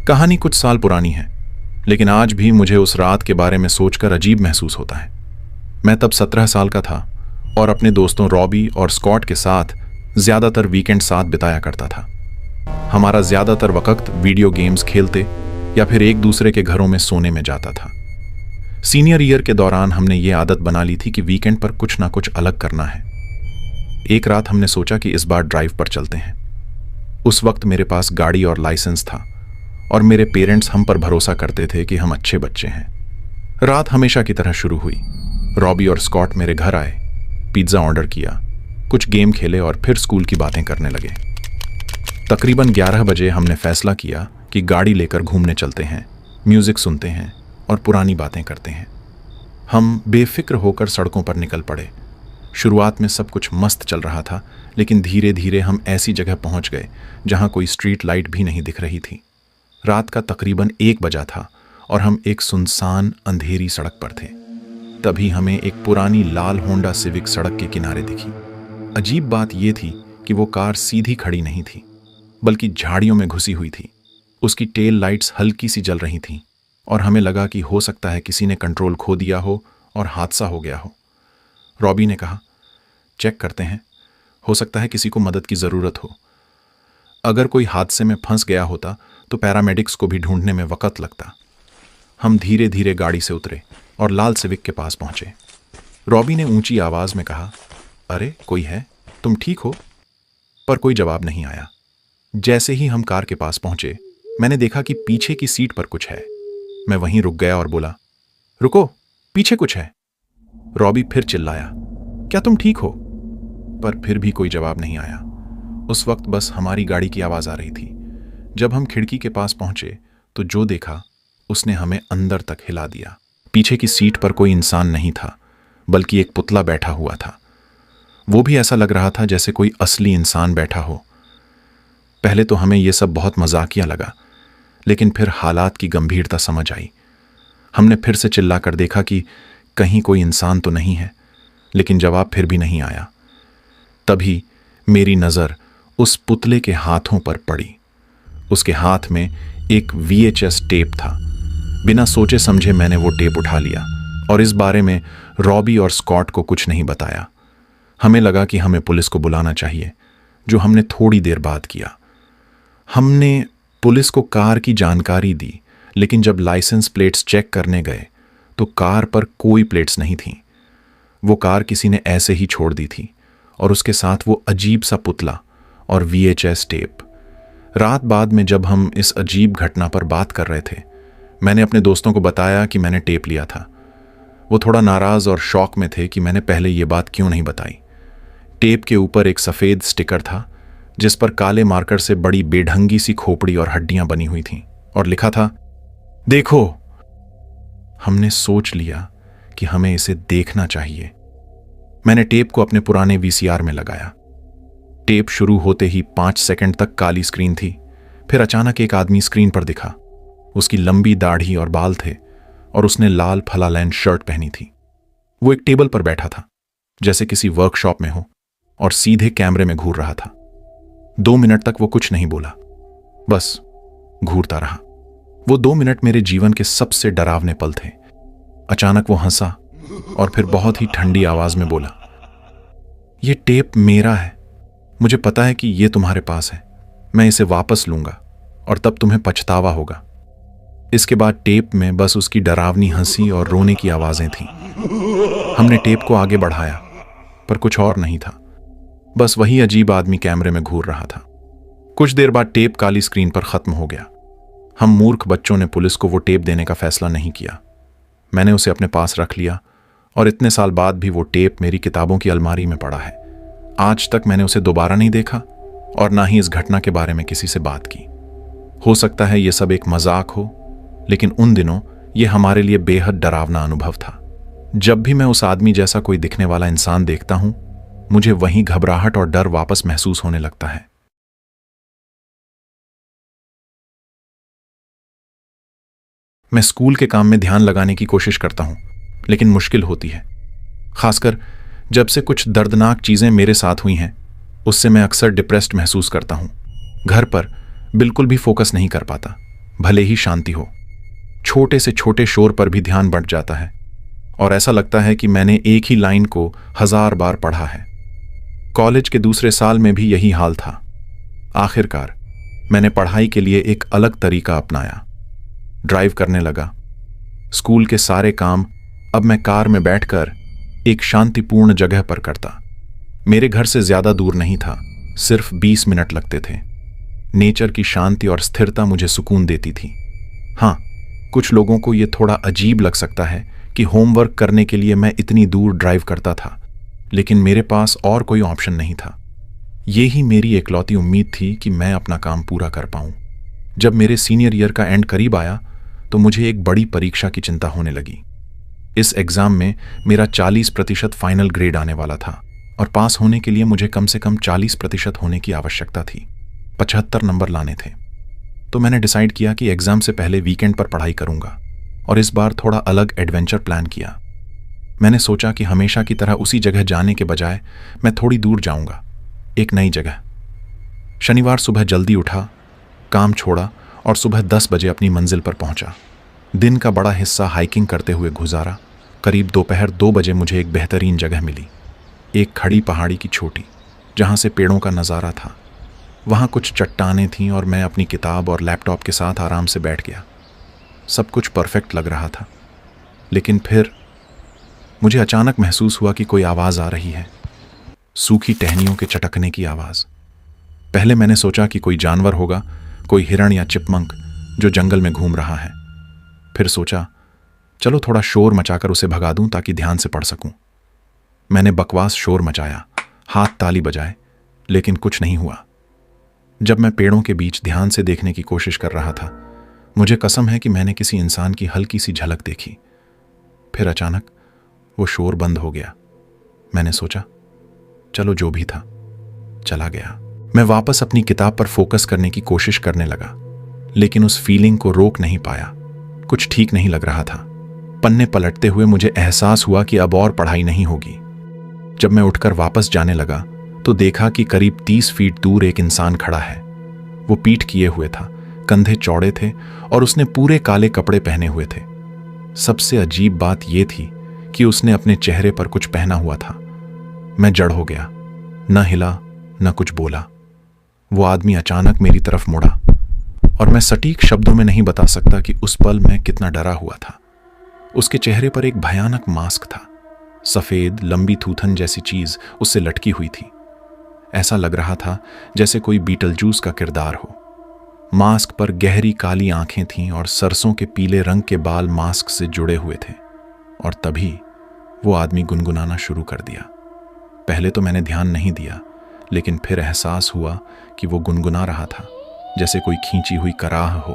कहानी कुछ साल पुरानी है, लेकिन आज भी मुझे उस रात के बारे में सोचकर अजीब महसूस होता है। मैं तब 17 साल का था और अपने दोस्तों रॉबी और स्कॉट के साथ ज्यादातर वीकेंड साथ बिताया करता था। हमारा ज्यादातर वक्त वीडियो गेम्स खेलते या फिर एक दूसरे के घरों में सोने में जाता था। सीनियर ईयर के दौरान हमने ये आदत बना ली थी कि वीकेंड पर कुछ ना कुछ अलग करना है। एक रात हमने सोचा कि इस बार ड्राइव पर चलते हैं। उस वक्त मेरे पास गाड़ी और लाइसेंस था और मेरे पेरेंट्स हम पर भरोसा करते थे कि हम अच्छे बच्चे हैं। रात हमेशा की तरह शुरू हुई। रॉबी और स्कॉट मेरे घर आए, पिज्ज़ा ऑर्डर किया, कुछ गेम खेले और फिर स्कूल की बातें करने लगे। तकरीबन 11 बजे हमने फैसला किया कि गाड़ी लेकर घूमने चलते हैं, म्यूजिक सुनते हैं और पुरानी बातें करते हैं। हम बेफिक्र होकर सड़कों पर निकल पड़े। शुरुआत में सब कुछ मस्त चल रहा था, लेकिन धीरे धीरे हम ऐसी जगह पहुंच गए जहां कोई स्ट्रीट लाइट भी नहीं दिख रही थी। रात का तकरीबन 1 बजा था और हम एक सुनसान अंधेरी सड़क पर थे। तभी हमें एक पुरानी लाल होंडा सिविक सड़क के किनारे दिखी। अजीब बात यह थी कि वो कार सीधी खड़ी नहीं थी, बल्कि झाड़ियों में घुसी हुई थी। उसकी टेल लाइट्स हल्की सी जल रही थीं और हमें लगा कि हो सकता है किसी ने कंट्रोल खो दिया हो और हादसा हो गया हो। रॉबी ने कहा, चेक करते हैं, हो सकता है किसी को मदद की ज़रूरत हो। अगर कोई हादसे में फंस गया होता तो पैरामेडिक्स को भी ढूंढने में वक्त लगता। हम धीरे धीरे गाड़ी से उतरे और लाल सिविक के पास पहुंचे। रॉबी ने ऊंची आवाज में कहा, अरे कोई है, तुम ठीक हो? पर कोई जवाब नहीं आया। जैसे ही हम कार के पास पहुंचे, मैंने देखा कि पीछे की सीट पर कुछ है। मैं वहीं रुक गया और बोला, रुको, पीछे कुछ है। रॉबी फिर चिल्लाया, क्या तुम ठीक हो? पर फिर भी कोई जवाब नहीं आया। उस वक्त बस हमारी गाड़ी की आवाज आ रही थी। जब हम खिड़की के पास पहुंचे तो जो देखा उसने हमें अंदर तक हिला दिया। पीछे की सीट पर कोई इंसान नहीं था, बल्कि एक पुतला बैठा हुआ था। वो भी ऐसा लग रहा था जैसे कोई असली इंसान बैठा हो। पहले तो हमें यह सब बहुत मजाकिया लगा, लेकिन फिर हालात की गंभीरता समझ आई। हमने फिर से चिल्लाकर देखा कि कहीं कोई इंसान तो नहीं है, लेकिन जवाब फिर भी नहीं आया। तभी मेरी नज़र उस पुतले के हाथों पर पड़ी। उसके हाथ में एक VHS टेप था। बिना सोचे समझे मैंने वो टेप उठा लिया और इस बारे में रॉबी और स्कॉट को कुछ नहीं बताया। हमें लगा कि हमें पुलिस को बुलाना चाहिए, जो हमने थोड़ी देर बाद किया। हमने पुलिस को कार की जानकारी दी, लेकिन जब लाइसेंस प्लेट्स चेक करने गए तो कार पर कोई प्लेट्स नहीं थीं। वो कार किसी ने ऐसे ही छोड़ दी थी और उसके साथ वो अजीब सा पुतला और VHS टेप। रात बाद में जब हम इस अजीब घटना पर बात कर रहे थे, मैंने अपने दोस्तों को बताया कि मैंने टेप लिया था। वो थोड़ा नाराज और शॉक में थे कि मैंने पहले ये बात क्यों नहीं बताई। टेप के ऊपर एक सफ़ेद स्टिकर था जिस पर काले मार्कर से बड़ी बेढंगी सी खोपड़ी और हड्डियां बनी हुई थीं और लिखा था, देखो। हमने सोच लिया कि हमें इसे देखना चाहिए। मैंने टेप को अपने पुराने VCR में लगाया। टेप शुरू होते ही 5 सेकंड तक काली स्क्रीन थी। फिर अचानक एक आदमी स्क्रीन पर दिखा। उसकी लंबी दाढ़ी और बाल थे और उसने लाल फलालैंड शर्ट पहनी थी। वो एक टेबल पर बैठा था, जैसे किसी वर्कशॉप में हो, और सीधे कैमरे में घूर रहा था। 2 मिनट तक वो कुछ नहीं बोला, बस घूरता रहा। वो 2 मिनट मेरे जीवन के सबसे डरावने पल थे। अचानक वो हंसा और फिर बहुत ही ठंडी आवाज में बोला, ये टेप मेरा है। मुझे पता है कि ये तुम्हारे पास है। मैं इसे वापस लूंगा और तब तुम्हें पछतावा होगा। इसके बाद टेप में बस उसकी डरावनी हंसी और रोने की आवाजें थीं। हमने टेप को आगे बढ़ाया, पर कुछ और नहीं था। बस वही अजीब आदमी कैमरे में घूर रहा था। कुछ देर बाद टेप काली स्क्रीन पर खत्म हो गया। हम मूर्ख बच्चों ने पुलिस को वो टेप देने का फैसला नहीं किया। मैंने उसे अपने पास रख लिया और इतने साल बाद भी वो टेप मेरी किताबों की अलमारी में पड़ा है। आज तक मैंने उसे दोबारा नहीं देखा और ना ही इस घटना के बारे में किसी से बात की। हो सकता है ये सब एक मजाक हो, लेकिन उन दिनों ये हमारे लिए बेहद डरावना अनुभव था। जब भी मैं उस आदमी जैसा कोई दिखने वाला इंसान देखता हूं, मुझे वहीं घबराहट और डर वापस महसूस होने लगता है। मैं स्कूल के काम में ध्यान लगाने की कोशिश करता हूं, लेकिन मुश्किल होती है। खासकर जब से कुछ दर्दनाक चीजें मेरे साथ हुई हैं, उससे मैं अक्सर डिप्रेस्ड महसूस करता हूं। घर पर बिल्कुल भी फोकस नहीं कर पाता। भले ही शांति हो। छोटे से छोटे शोर पर भी ध्यान बढ़ जाता है और ऐसा लगता है कि मैंने एक ही लाइन को 1000 बार पढ़ा है। कॉलेज के दूसरे साल में भी यही हाल था। आखिरकार मैंने पढ़ाई के लिए एक अलग तरीका अपनाया। ड्राइव करने लगा। स्कूल के सारे काम अब मैं कार में बैठकर एक शांतिपूर्ण जगह पर करता। मेरे घर से ज्यादा दूर नहीं था, सिर्फ 20 मिनट लगते थे। नेचर की शांति और स्थिरता मुझे सुकून देती थी। हाँ, कुछ लोगों को यह थोड़ा अजीब लग सकता है कि होमवर्क करने के लिए मैं इतनी दूर ड्राइव करता था, लेकिन मेरे पास और कोई ऑप्शन नहीं था। ये ही मेरी इकलौती उम्मीद थी कि मैं अपना काम पूरा कर पाऊं। जब मेरे सीनियर ईयर का एंड करीब आया तो मुझे एक बड़ी परीक्षा की चिंता होने लगी। इस एग्जाम में मेरा 40% फाइनल ग्रेड आने वाला था और पास होने के लिए मुझे कम से कम 40% होने की आवश्यकता थी। 75 नंबर लाने थे। तो मैंने डिसाइड किया कि एग्जाम से पहले वीकेंड पर पढ़ाई करूंगा और इस बार थोड़ा अलग एडवेंचर प्लान किया। मैंने सोचा कि हमेशा की तरह उसी जगह जाने के बजाय मैं थोड़ी दूर जाऊंगा, एक नई जगह। शनिवार सुबह जल्दी उठा, काम छोड़ा और सुबह 10 बजे अपनी मंजिल पर पहुंचा। दिन का बड़ा हिस्सा हाइकिंग करते हुए गुजारा। करीब दोपहर 2 बजे मुझे एक बेहतरीन जगह मिली, एक खड़ी पहाड़ी की चोटी जहां से पेड़ों का नज़ारा था। वहां कुछ चट्टानें थीं और मैं अपनी किताब और लैपटॉप के साथ आराम से बैठ गया। सब कुछ परफेक्ट लग रहा था, लेकिन फिर मुझे अचानक महसूस हुआ कि कोई आवाज़ आ रही है, सूखी टहनियों के चटकने की आवाज़। पहले मैंने सोचा कि कोई जानवर होगा, कोई हिरण या चिपमंक जो जंगल में घूम रहा है। फिर सोचा, चलो थोड़ा शोर मचाकर उसे भगा दूं ताकि ध्यान से पढ़ सकूं। मैंने बकवास शोर मचाया, हाथ ताली बजाए, लेकिन कुछ नहीं हुआ। जब मैं पेड़ों के बीच ध्यान से देखने की कोशिश कर रहा था, मुझे कसम है कि मैंने किसी इंसान की हल्की सी झलक देखी। फिर अचानक वो शोर बंद हो गया। मैंने सोचा, चलो जो भी था चला गया। मैं वापस अपनी किताब पर फोकस करने की कोशिश करने लगा, लेकिन उस फीलिंग को रोक नहीं पाया। कुछ ठीक नहीं लग रहा था। पन्ने पलटते हुए मुझे एहसास हुआ कि अब और पढ़ाई नहीं होगी। जब मैं उठकर वापस जाने लगा तो देखा कि करीब 30 फीट दूर एक इंसान खड़ा है। वो पीठ किए हुए था, कंधे चौड़े थे और उसने पूरे काले कपड़े पहने हुए थे। सबसे अजीब बात यह थी कि उसने अपने चेहरे पर कुछ पहना हुआ था। मैं जड़ हो गया, न हिला न कुछ बोला। वो आदमी अचानक मेरी तरफ मुड़ा और मैं सटीक शब्दों में नहीं बता सकता कि उस पल मैं कितना डरा हुआ था। उसके चेहरे पर एक भयानक मास्क था। सफेद लंबी थूथन जैसी चीज उससे लटकी हुई थी। ऐसा लग रहा था जैसे कोई बीटलजूस का किरदार हो। मास्क पर गहरी काली आंखें थीं और सरसों के पीले रंग के बाल मास्क से जुड़े हुए थे। और तभी वो आदमी गुनगुनाना शुरू कर दिया। पहले तो मैंने ध्यान नहीं दिया, लेकिन फिर एहसास हुआ कि वो गुनगुना रहा था जैसे कोई खींची हुई कराह हो।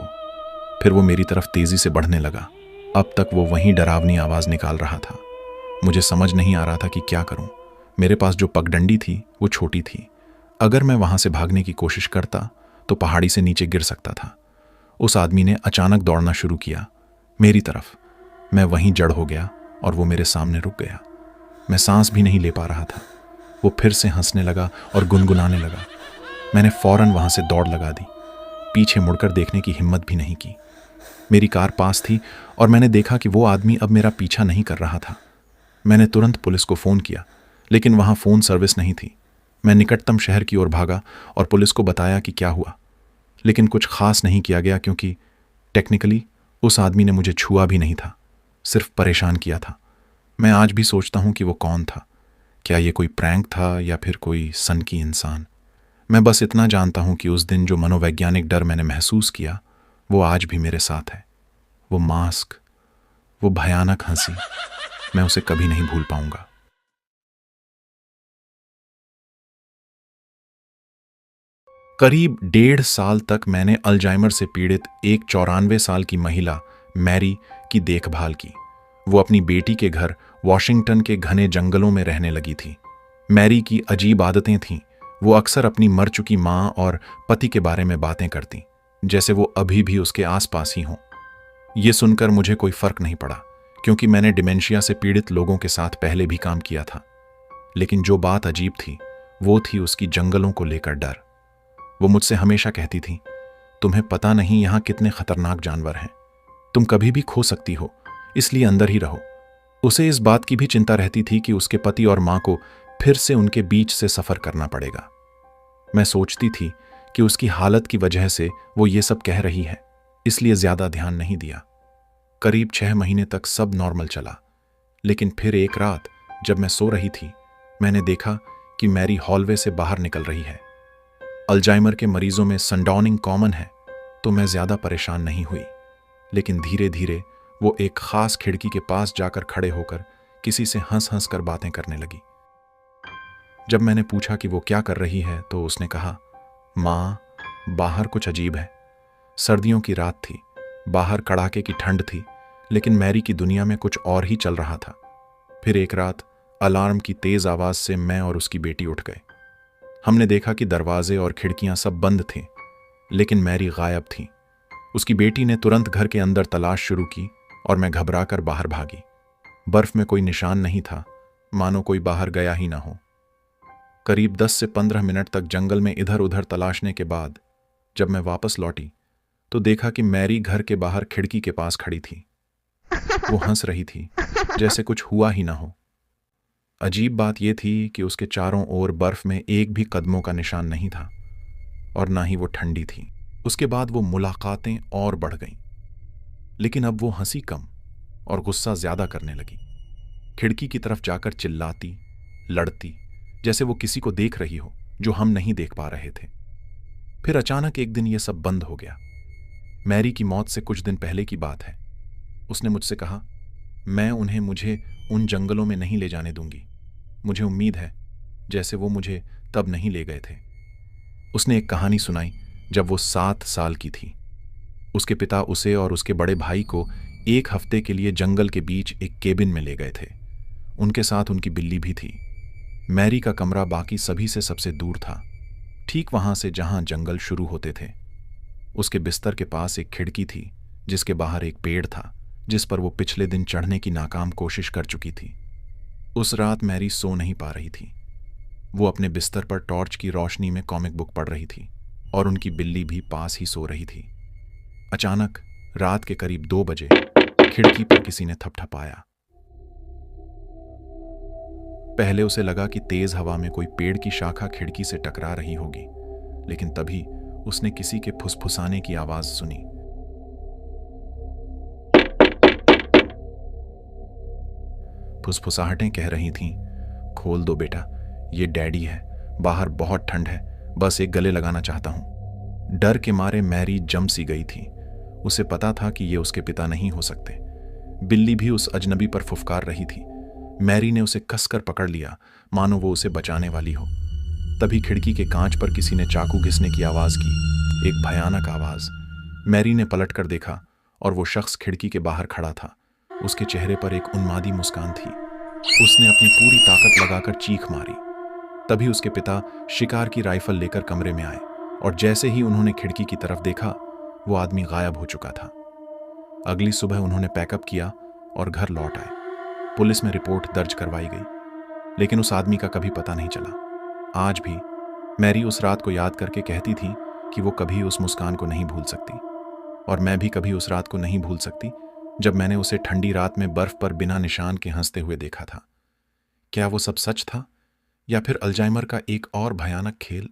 फिर वो मेरी तरफ तेजी से बढ़ने लगा। अब तक वो वहीं डरावनी आवाज निकाल रहा था। मुझे समझ नहीं आ रहा था कि क्या करूं। मेरे पास जो पगडंडी थी वो छोटी थी। अगर मैं वहां से भागने की कोशिश करता तो पहाड़ी से नीचे गिर सकता था। उस आदमी ने अचानक दौड़ना शुरू किया मेरी तरफ। मैं वहीं जड़ हो गया और वो मेरे सामने रुक गया। मैं सांस भी नहीं ले पा रहा था। वो फिर से हंसने लगा और गुनगुनाने लगा। मैंने फौरन वहां से दौड़ लगा दी। पीछे मुड़कर देखने की हिम्मत भी नहीं की। मेरी कार पास थी और मैंने देखा कि वो आदमी अब मेरा पीछा नहीं कर रहा था। मैंने तुरंत पुलिस को फ़ोन किया, लेकिन वहाँ फ़ोन सर्विस नहीं थी। मैं निकटतम शहर की ओर भागा और पुलिस को बताया कि क्या हुआ, लेकिन कुछ खास नहीं किया गया क्योंकि टेक्निकली उस आदमी ने मुझे छुआ भी नहीं था, सिर्फ परेशान किया था। मैं आज भी सोचता हूँ कि वो कौन था। क्या ये कोई प्रैंक था या फिर कोई सनकी इंसान? मैं बस इतना जानता हूँ कि उस दिन जो मनोवैज्ञानिक डर मैंने महसूस किया वो आज भी मेरे साथ है। वो मास्क, वो भयानक हंसी, मैं उसे कभी नहीं भूल पाऊंगा। करीब 1.5 साल तक मैंने अल्जाइमर से पीड़ित एक 94 साल की महिला मैरी की देखभाल की। वो अपनी बेटी के घर वॉशिंगटन के घने जंगलों में रहने लगी थी। मैरी की अजीब आदतें थीं। वो अक्सर अपनी मर चुकी माँ और पति के बारे में बातें करती, जैसे वो अभी भी उसके आसपास ही हों। ये सुनकर मुझे कोई फर्क नहीं पड़ा, क्योंकि मैंने डिमेंशिया से पीड़ित लोगों के साथ पहले भी काम किया था। लेकिन जो बात अजीब थी वो थी उसकी जंगलों को लेकर डर। वो मुझसे हमेशा कहती थी, तुम्हें पता नहीं यहाँ कितने खतरनाक जानवर हैं। तुम कभी भी खो सकती हो, इसलिए अंदर ही रहो। उसे इस बात की भी चिंता रहती थी कि उसके पति और मां को फिर से उनके बीच से सफर करना पड़ेगा। मैं सोचती थी कि उसकी हालत की वजह से वो ये सब कह रही है, इसलिए ज्यादा ध्यान नहीं दिया। करीब 6 महीने तक सब नॉर्मल चला, लेकिन फिर एक रात जब मैं सो रही थी, मैंने देखा कि मैरी हॉलवे से बाहर निकल रही है। अल्जाइमर के मरीजों में सनडाउनिंग कॉमन है, तो मैं ज्यादा परेशान नहीं हुई। लेकिन धीरे धीरे वो एक खास खिड़की के पास जाकर खड़े होकर किसी से हंस हंस कर बातें करने लगी। जब मैंने पूछा कि वो क्या कर रही है, तो उसने कहा, माँ, बाहर कुछ अजीब है। सर्दियों की रात थी, बाहर कड़ाके की ठंड थी, लेकिन मैरी की दुनिया में कुछ और ही चल रहा था। फिर एक रात अलार्म की तेज आवाज से मैं और उसकी बेटी उठ गए। हमने देखा कि दरवाजे और खिड़कियां सब बंद थे, लेकिन मैरी गायब थी। उसकी बेटी ने तुरंत घर के अंदर तलाश शुरू की और मैं घबराकर बाहर भागी। बर्फ में कोई निशान नहीं था, मानो कोई बाहर गया ही ना हो। करीब 10 से 15 मिनट तक जंगल में इधर उधर तलाशने के बाद जब मैं वापस लौटी, तो देखा कि मैरी घर के बाहर खिड़की के पास खड़ी थी। वो हंस रही थी, जैसे कुछ हुआ ही ना हो। अजीब बात यह थी कि उसके चारों ओर बर्फ में एक भी कदमों का निशान नहीं था, और ना ही वो ठंडी थी। उसके बाद वो मुलाकातें और बढ़ गईं, लेकिन अब वो हंसी कम और गुस्सा ज्यादा करने लगी। खिड़की की तरफ जाकर चिल्लाती, लड़ती, जैसे वो किसी को देख रही हो जो हम नहीं देख पा रहे थे। फिर अचानक एक दिन ये सब बंद हो गया। मैरी की मौत से कुछ दिन पहले की बात है। उसने मुझसे कहा, मैं उन्हें मुझे उन जंगलों में नहीं ले जाने दूंगी। मुझे उम्मीद है, जैसे वो मुझे तब नहीं ले गए थे। उसने एक कहानी सुनाई जब वो 7 साल की थी। उसके पिता उसे और उसके बड़े भाई को 1 हफ्ते के लिए जंगल के बीच एक केबिन में ले गए थे। उनके साथ उनकी बिल्ली भी थी। मैरी का कमरा बाकी सभी से सबसे दूर था, ठीक वहां से जहां जंगल शुरू होते थे। उसके बिस्तर के पास एक खिड़की थी, जिसके बाहर एक पेड़ था जिस पर वो पिछले दिन चढ़ने की नाकाम कोशिश कर चुकी थी। उस रात मैरी सो नहीं पा रही थी। वो अपने बिस्तर पर टॉर्च की रोशनी में कॉमिक बुक पढ़ रही थी और उनकी बिल्ली भी पास ही सो रही थी। अचानक रात के करीब 2 बजे खिड़की पर किसी ने थपथपाया। पहले उसे लगा कि तेज हवा में कोई पेड़ की शाखा खिड़की से टकरा रही होगी, लेकिन तभी उसने किसी के फुसफुसाने की आवाज सुनी। फुसफुसाहटें कह रही थीं, खोल दो बेटा, ये डैडी है, बाहर बहुत ठंड है, बस एक गले लगाना चाहता हूं। डर के मारे मैरी जम सी गई थी। उसे पता था कि ये उसके पिता नहीं हो सकते। बिल्ली भी उस अजनबी पर फुफकार रही थी। मैरी ने उसे कसकर पकड़ लिया, मानो वो उसे बचाने वाली हो। तभी खिड़की के कांच पर किसी ने चाकू घिसने की आवाज की, एक भयानक आवाज। मैरी ने पलटकर देखा और वो शख्स खिड़की के बाहर खड़ा था। उसके चेहरे पर एक उन्मादी मुस्कान थी। उसने अपनी पूरी ताकत लगाकर चीख मारी। तभी उसके पिता शिकार की राइफल लेकर कमरे में आए, और जैसे ही उन्होंने खिड़की की तरफ देखा, वो आदमी गायब हो चुका था। अगली सुबह उन्होंने पैकअप किया और घर लौट आए। पुलिस में रिपोर्ट दर्ज करवाई गई, लेकिन उस आदमी का कभी पता नहीं चला। आज भी मैरी उस रात को याद करके कहती थी कि वो कभी उस मुस्कान को नहीं भूल सकती, और मैं भी कभी उस रात को नहीं भूल सकती जब मैंने उसे ठंडी रात में बर्फ पर बिना निशान के हंसते हुए देखा था। क्या वो सब सच था, या फिर अल्जाइमर का एक और भयानक खेल?